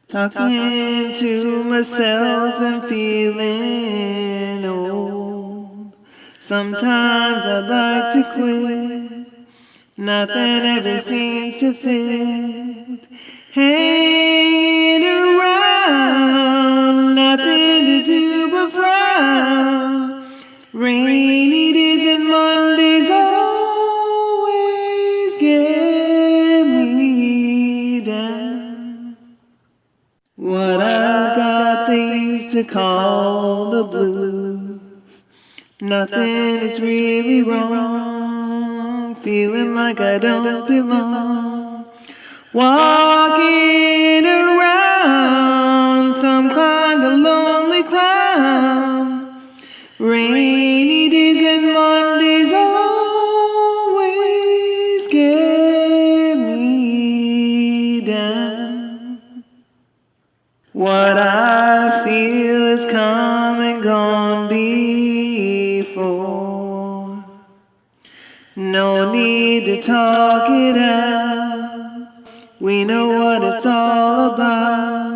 Talking to myself and feeling old. Sometimes I'd like to quit. Nothing ever seems to fit. Hanging around, nothing to do but frown. Rainy days and Mondays always get me down. What I got they used to call the blues. Nothing is really wrong, feeling like I don't belong. Walking around some kind of lonely clown. Rainy days and Mondays always get me down. What I feel is come and gone before. No need to talk it out. We know what it's all about.